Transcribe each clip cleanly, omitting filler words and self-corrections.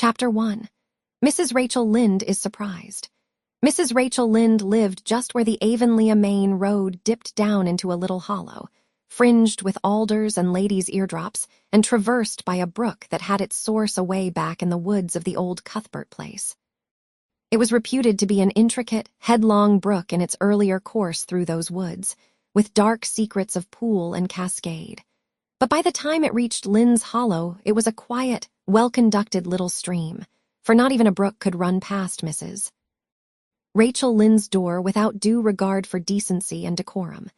Chapter 1. Mrs. Rachel Lynde is surprised. Mrs. Rachel Lynde lived just where the Avonlea Main road dipped down into a little hollow, fringed with alders and ladies' eardrops, and traversed by a brook that had its source away back in the woods of the old Cuthbert place. It was reputed to be an intricate, headlong brook in its earlier course through those woods, with dark secrets of pool and cascade. But by the time it reached Lynde's Hollow, it was a quiet, well-conducted little stream, for not even a brook could run past Mrs. Rachel Lynde's door without due regard for decency and decorum.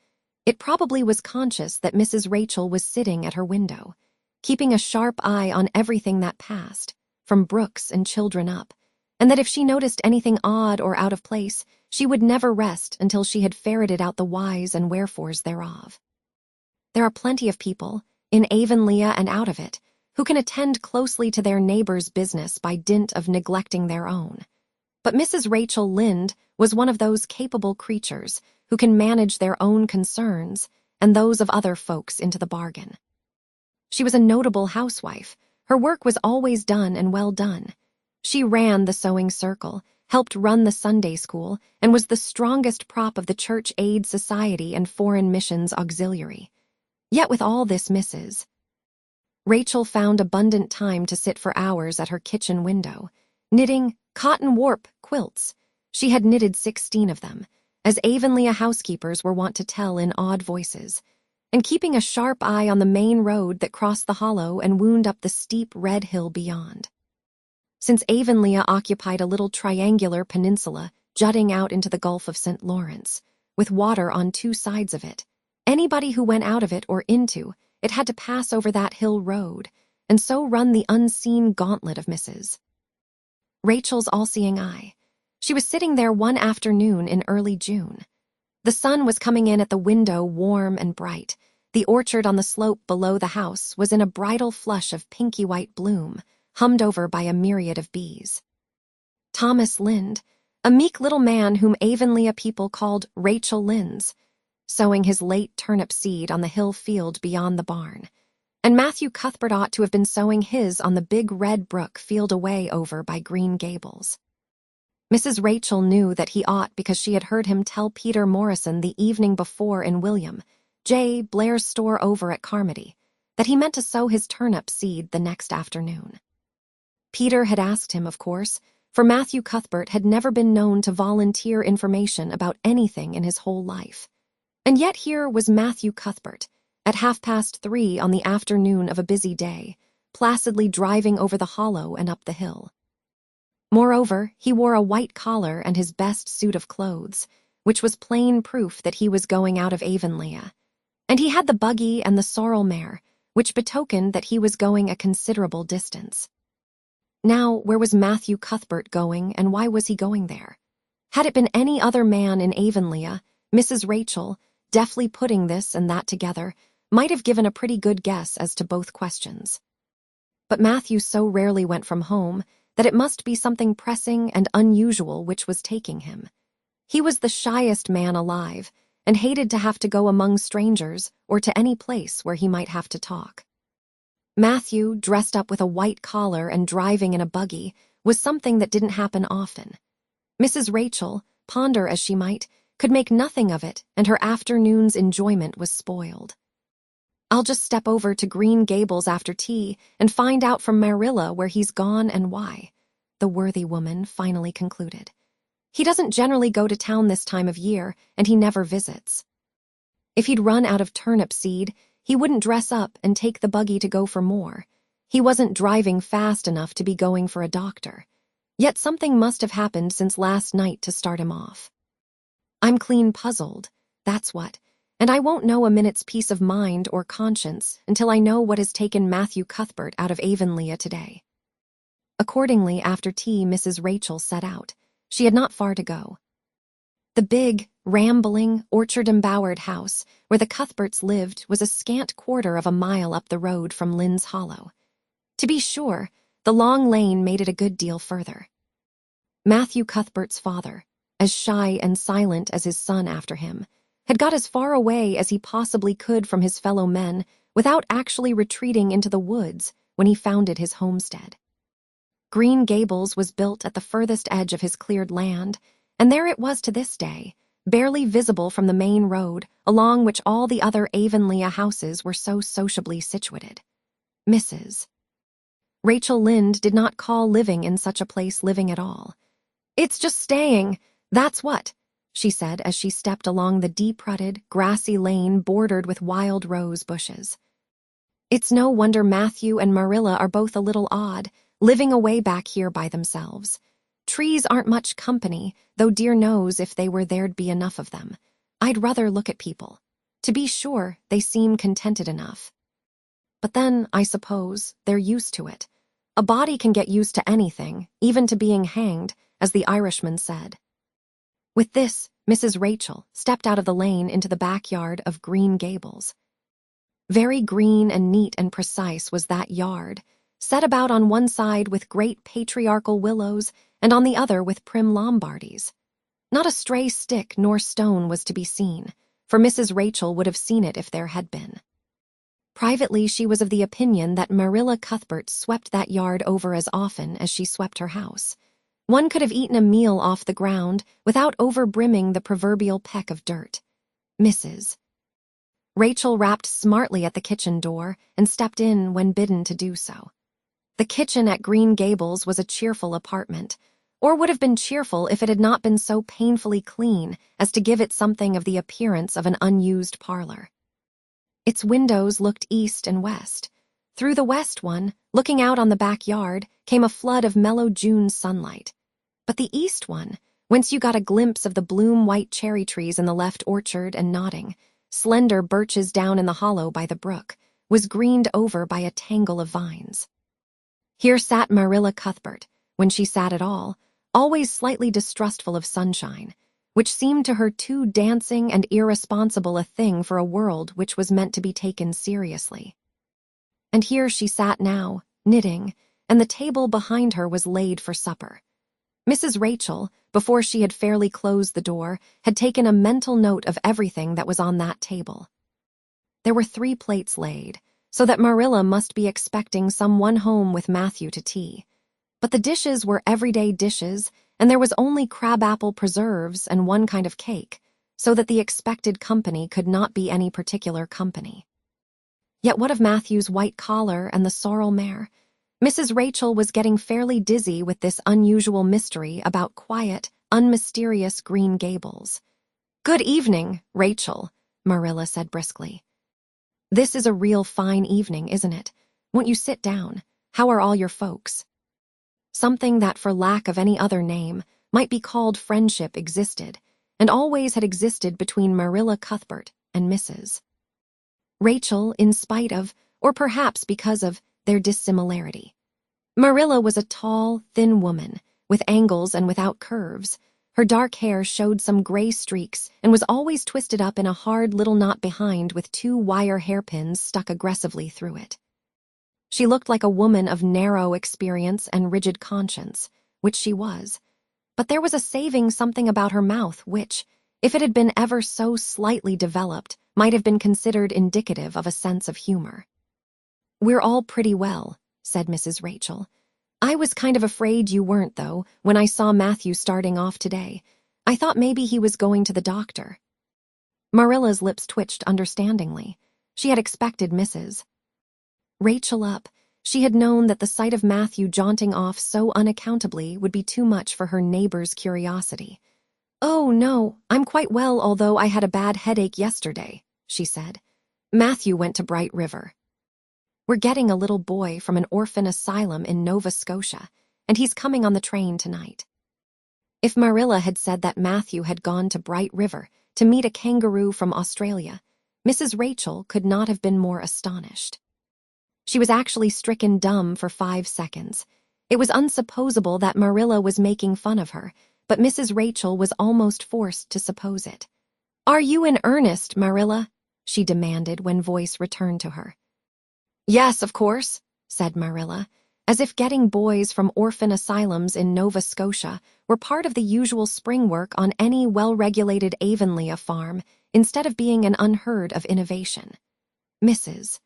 It probably was conscious that Mrs. Rachel was sitting at her window, keeping a sharp eye on everything that passed, from brooks and children up, and that if she noticed anything odd or out of place, she would never rest until she had ferreted out the whys and wherefores thereof. There are plenty of people, in Avonlea and out of it, who can attend closely to their neighbor's business by dint of neglecting their own. But Mrs. Rachel Lynde was one of those capable creatures who can manage their own concerns and those of other folks into the bargain. She was a notable housewife. Her work was always done and well done. She ran the sewing circle, helped run the Sunday school, and was the strongest prop of the Church Aid Society and Foreign Missions Auxiliary. Yet with all this Mrs. Rachel found abundant time to sit for hours at her kitchen window, knitting cotton warp quilts. She had knitted 16 of them, as Avonlea housekeepers were wont to tell in odd voices, and keeping a sharp eye on the main road that crossed the hollow and wound up the steep red hill beyond. Since Avonlea occupied a little triangular peninsula jutting out into the Gulf of St. Lawrence, with water on two sides of it, anybody who went out of it or into it had to pass over that hill road, and so run the unseen gauntlet of Mrs. Rachel's all-seeing eye. She was sitting there one afternoon in early June. The sun was coming in at the window warm and bright. The orchard on the slope below the house was in a bridal flush of pinky-white bloom, hummed over by a myriad of bees. Thomas Lynde, a meek little man whom Avonlea people called Rachel Lynde's, sowing his late turnip seed on the hill field beyond the barn, and Matthew Cuthbert ought to have been sowing his on the big red brook field away over by Green Gables. Mrs. Rachel knew that he ought because she had heard him tell Peter Morrison the evening before in William J. Blair's store over at Carmody that he meant to sow his turnip seed the next afternoon. Peter had asked him, of course, for Matthew Cuthbert had never been known to volunteer information about anything in his whole life. And yet here was Matthew Cuthbert, at 3:30 on the afternoon of a busy day, placidly driving over the hollow and up the hill. Moreover, he wore a white collar and his best suit of clothes, which was plain proof that he was going out of Avonlea. And he had the buggy and the sorrel mare, which betokened that he was going a considerable distance. Now, where was Matthew Cuthbert going, and why was he going there? Had it been any other man in Avonlea, Mrs. Rachel, deftly putting this and that together, might have given a pretty good guess as to both questions. But Matthew so rarely went from home that it must be something pressing and unusual which was taking him. He was the shyest man alive, and hated to have to go among strangers or to any place where he might have to talk. Matthew, dressed up with a white collar and driving in a buggy, was something that didn't happen often. Mrs. Rachel, ponder as she might, could make nothing of it, and her afternoon's enjoyment was spoiled. "I'll just step over to Green Gables after tea and find out from Marilla where he's gone and why," the worthy woman finally concluded. "He doesn't generally go to town this time of year, and he never visits. If he'd run out of turnip seed, he wouldn't dress up and take the buggy to go for more. He wasn't driving fast enough to be going for a doctor. Yet something must have happened since last night to start him off. I'm clean puzzled, that's what, and I won't know a minute's peace of mind or conscience until I know what has taken Matthew Cuthbert out of Avonlea today." Accordingly, after tea, Mrs. Rachel set out. She had not far to go. The big, rambling, orchard-embowered house where the Cuthberts lived was a scant quarter of a mile up the road from Lynde's Hollow. To be sure, the long lane made it a good deal further. Matthew Cuthbert's father, as shy and silent as his son after him, had got as far away as he possibly could from his fellow men without actually retreating into the woods when he founded his homestead. Green Gables was built at the furthest edge of his cleared land, and there it was to this day, barely visible from the main road, along which all the other Avonlea houses were so sociably situated. Mrs. Rachel Lynde did not call living in such a place living at all. "It's just staying, that's what," she said as she stepped along the deep-rutted, grassy lane bordered with wild rose bushes. "It's no wonder Matthew and Marilla are both a little odd, living away back here by themselves. Trees aren't much company, though dear knows if they were there'd be enough of them. I'd rather look at people. To be sure, they seem contented enough. But then, I suppose, they're used to it. A body can get used to anything, even to being hanged, as the Irishman said." With this, Mrs. Rachel stepped out of the lane into the backyard of Green Gables. Very green and neat and precise was that yard, set about on one side with great patriarchal willows and on the other with prim Lombardies. Not a stray stick nor stone was to be seen, for Mrs. Rachel would have seen it if there had been. Privately, she was of the opinion that Marilla Cuthbert swept that yard over as often as she swept her house. One could have eaten a meal off the ground without over-brimming the proverbial peck of dirt. Mrs. Rachel rapped smartly at the kitchen door and stepped in when bidden to do so. The kitchen at Green Gables was a cheerful apartment, or would have been cheerful if it had not been so painfully clean as to give it something of the appearance of an unused parlor. Its windows looked east and west. Through the west one, looking out on the backyard, came a flood of mellow June sunlight. But the east one, whence you got a glimpse of the bloom-white cherry trees in the left orchard and nodding, slender birches down in the hollow by the brook, was greened over by a tangle of vines. Here sat Marilla Cuthbert, when she sat at all, always slightly distrustful of sunshine, which seemed to her too dancing and irresponsible a thing for a world which was meant to be taken seriously. And here she sat now, knitting, and the table behind her was laid for supper. Mrs. Rachel, before she had fairly closed the door, had taken a mental note of everything that was on that table. There were 3 plates laid, so that Marilla must be expecting someone home with Matthew to tea. But the dishes were everyday dishes, and there was only crabapple preserves and one kind of cake, so that the expected company could not be any particular company. Yet what of Matthew's white collar and the sorrel mare? Mrs. Rachel was getting fairly dizzy with this unusual mystery about quiet, unmysterious Green Gables. "Good evening, Rachel," Marilla said briskly. "This is a real fine evening, isn't it? Won't you sit down? How are all your folks?" Something that, for lack of any other name, might be called friendship existed, and always had existed between Marilla Cuthbert and Mrs. Rachel, in spite of, or perhaps because of, their dissimilarity. Marilla was a tall, thin woman, with angles and without curves. Her dark hair showed some gray streaks and was always twisted up in a hard little knot behind with 2 wire hairpins stuck aggressively through it. She looked like a woman of narrow experience and rigid conscience, which she was, but there was a saving something about her mouth which, if it had been ever so slightly developed, might have been considered indicative of a sense of humor. "We're all pretty well," said Mrs. Rachel. "I was kind of afraid you weren't, though, when I saw Matthew starting off today. I thought maybe he was going to the doctor." Marilla's lips twitched understandingly. She had expected Mrs. Rachel up. She had known that the sight of Matthew jaunting off so unaccountably would be too much for her neighbor's curiosity. "Oh, no, I'm quite well, although I had a bad headache yesterday," she said. "Matthew went to Bright River. We're getting a little boy from an orphan asylum in Nova Scotia, and he's coming on the train tonight." If Marilla had said that Matthew had gone to Bright River to meet a kangaroo from Australia, Mrs. Rachel could not have been more astonished. She was actually stricken dumb for 5 seconds. It was unsupposable that Marilla was making fun of her, but Mrs. Rachel was almost forced to suppose it. "Are you in earnest, Marilla?" she demanded when voice returned to her. "Yes, of course," said Marilla, as if getting boys from orphan asylums in Nova Scotia were part of the usual spring work on any well-regulated Avonlea farm, instead of being an unheard of innovation. Mrs.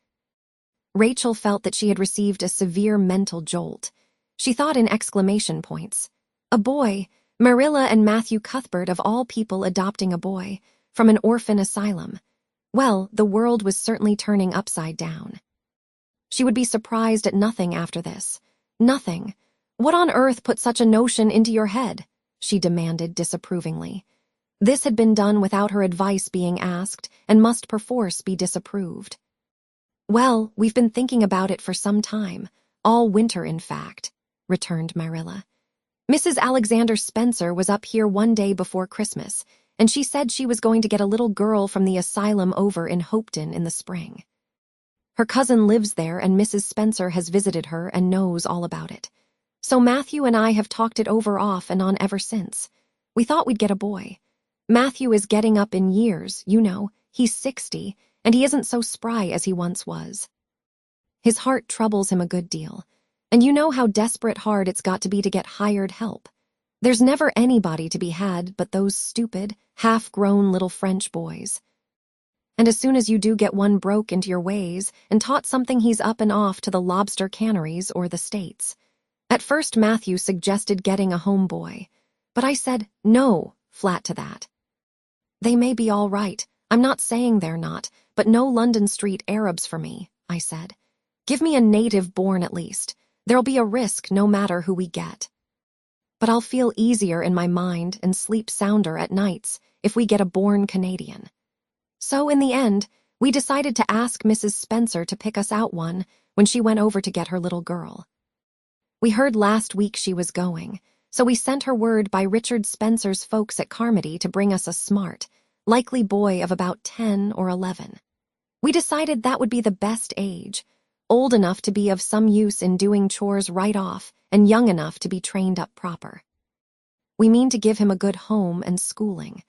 Rachel felt that she had received a severe mental jolt. She thought in exclamation points. A boy, Marilla and Matthew Cuthbert of all people adopting a boy, from an orphan asylum. Well, the world was certainly turning upside down. She would be surprised at nothing after this. Nothing. What on earth put such a notion into your head? She demanded disapprovingly. This had been done without her advice being asked and must perforce be disapproved. Well, we've been thinking about it for some time, all winter in fact, returned Marilla. Mrs. Alexander Spencer was up here one day before Christmas, and she said she was going to get a little girl from the asylum over in Hopeton in the spring. Her cousin lives there, and Mrs. Spencer has visited her and knows all about it. So Matthew and I have talked it over off and on ever since. We thought we'd get a boy. Matthew is getting up in years, you know. He's 60, and he isn't so spry as he once was. His heart troubles him a good deal, and you know how desperate hard it's got to be to get hired help. There's never anybody to be had but those stupid, half-grown little French boys. And as soon as you do get one broke into your ways and taught something, he's up and off to the lobster canneries or the States. At first Matthew suggested getting a homeboy, but I said no, flat to that. They may be all right, I'm not saying they're not, but no London Street Arabs for me, I said. Give me a native born at least. There'll be a risk no matter who we get. But I'll feel easier in my mind and sleep sounder at nights if we get a born Canadian. So in the end, we decided to ask Mrs. Spencer to pick us out one when she went over to get her little girl. We heard last week she was going, so we sent her word by Richard Spencer's folks at Carmody to bring us a smart, likely boy of about 10 or 11. We decided that would be the best age, old enough to be of some use in doing chores right off and young enough to be trained up proper. We mean to give him a good home and schooling.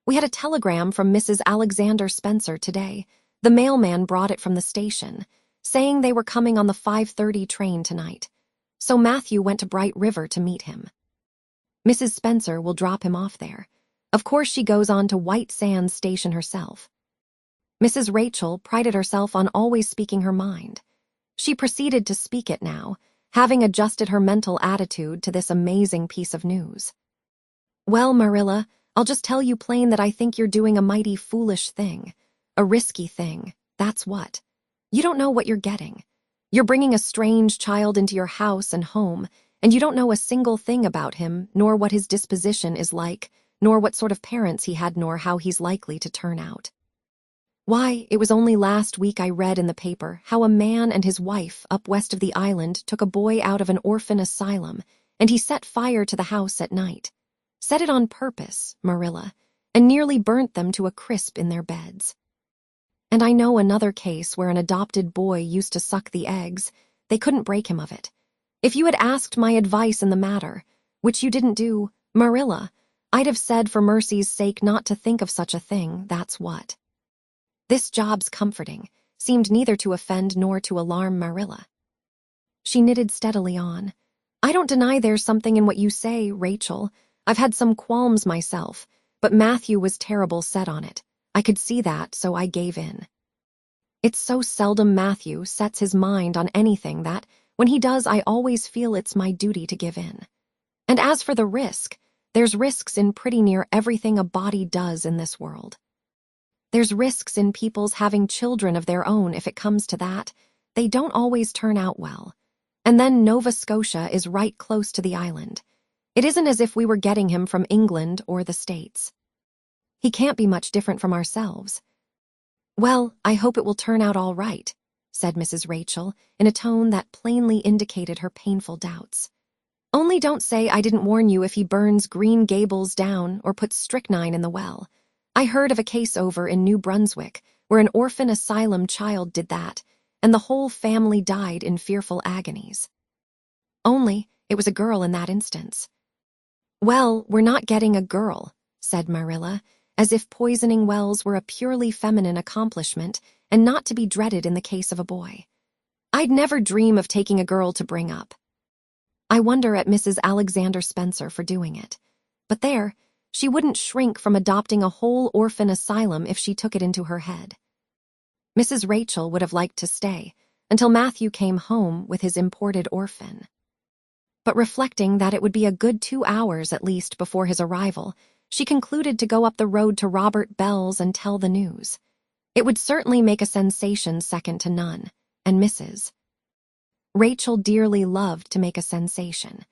We had a telegram from Mrs. Alexander Spencer today. The mailman brought it from the station, saying they were coming on the 5:30 train tonight. So Matthew went to Bright River to meet him. Mrs. Spencer will drop him off there. Of course she goes on to White Sands Station herself. Mrs. Rachel prided herself on always speaking her mind. She proceeded to speak it now, having adjusted her mental attitude to this amazing piece of news. Well, Marilla, I'll just tell you plain that I think you're doing a mighty foolish thing. A risky thing, that's what. You don't know what you're getting. You're bringing a strange child into your house and home, and you don't know a single thing about him, nor what his disposition is like, nor what sort of parents he had, nor how he's likely to turn out. Why, it was only last week I read in the paper how a man and his wife up west of the island took a boy out of an orphan asylum, and he set fire to the house at night. Set it on purpose, Marilla, and nearly burnt them to a crisp in their beds. And I know another case where an adopted boy used to suck the eggs. They couldn't break him of it. If you had asked my advice in the matter, which you didn't do, Marilla, I'd have said for mercy's sake not to think of such a thing, that's what. This job's comforting seemed neither to offend nor to alarm Marilla. She knitted steadily on. I don't deny there's something in what you say, Rachel. I've had some qualms myself, but Matthew was terrible set on it. I could see that, so I gave in. It's so seldom Matthew sets his mind on anything that, when he does, I always feel it's my duty to give in. And as for the risk, there's risks in pretty near everything a body does in this world. There's risks in people's having children of their own. If it comes to that, they don't always turn out well. And then Nova Scotia is right close to the island. It isn't as if we were getting him from England or the States. He can't be much different from ourselves. Well, I hope it will turn out all right, said Mrs. Rachel in a tone that plainly indicated her painful doubts. Only don't say I didn't warn you if he burns Green Gables down or puts strychnine in the well. I heard of a case over in New Brunswick where an orphan asylum child did that, and the whole family died in fearful agonies. Only it was a girl in that instance. Well, we're not getting a girl, said Marilla, as if poisoning wells were a purely feminine accomplishment and not to be dreaded in the case of a boy. I'd never dream of taking a girl to bring up. I wonder at Mrs. Alexander Spencer for doing it. But there, she wouldn't shrink from adopting a whole orphan asylum if she took it into her head. Mrs. Rachel would have liked to stay until Matthew came home with his imported orphan. But reflecting that it would be a good 2 hours at least before his arrival, she concluded to go up the road to Robert Bell's and tell the news. It would certainly make a sensation second to none, and Mrs. Rachel dearly loved to make a sensation.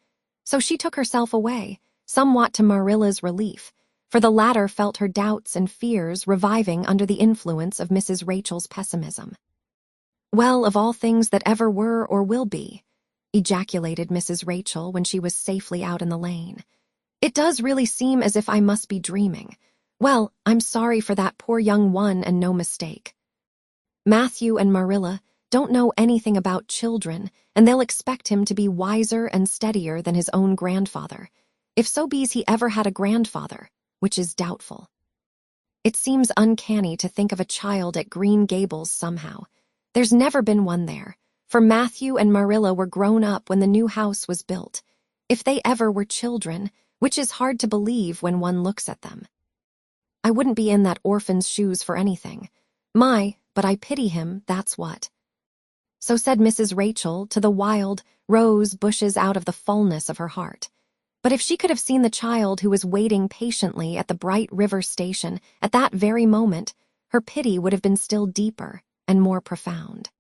So she took herself away, somewhat to Marilla's relief, for the latter felt her doubts and fears reviving under the influence of Mrs. Rachel's pessimism. "Well, of all things that ever were or will be," ejaculated Mrs. Rachel when she was safely out in the lane. "It does really seem as if I must be dreaming. Well, I'm sorry for that poor young one and no mistake. Matthew and Marilla don't know anything about children, and they'll expect him to be wiser and steadier than his own grandfather, if so be's he ever had a grandfather, which is doubtful. It seems uncanny to think of a child at Green Gables somehow. There's never been one there, for Matthew and Marilla were grown up when the new house was built, if they ever were children, which is hard to believe when one looks at them. I wouldn't be in that orphan's shoes for anything. But I pity him, that's what." So said Mrs. Rachel to the wild rose bushes out of the fullness of her heart. But if she could have seen the child who was waiting patiently at the Bright River station at that very moment, her pity would have been still deeper and more profound.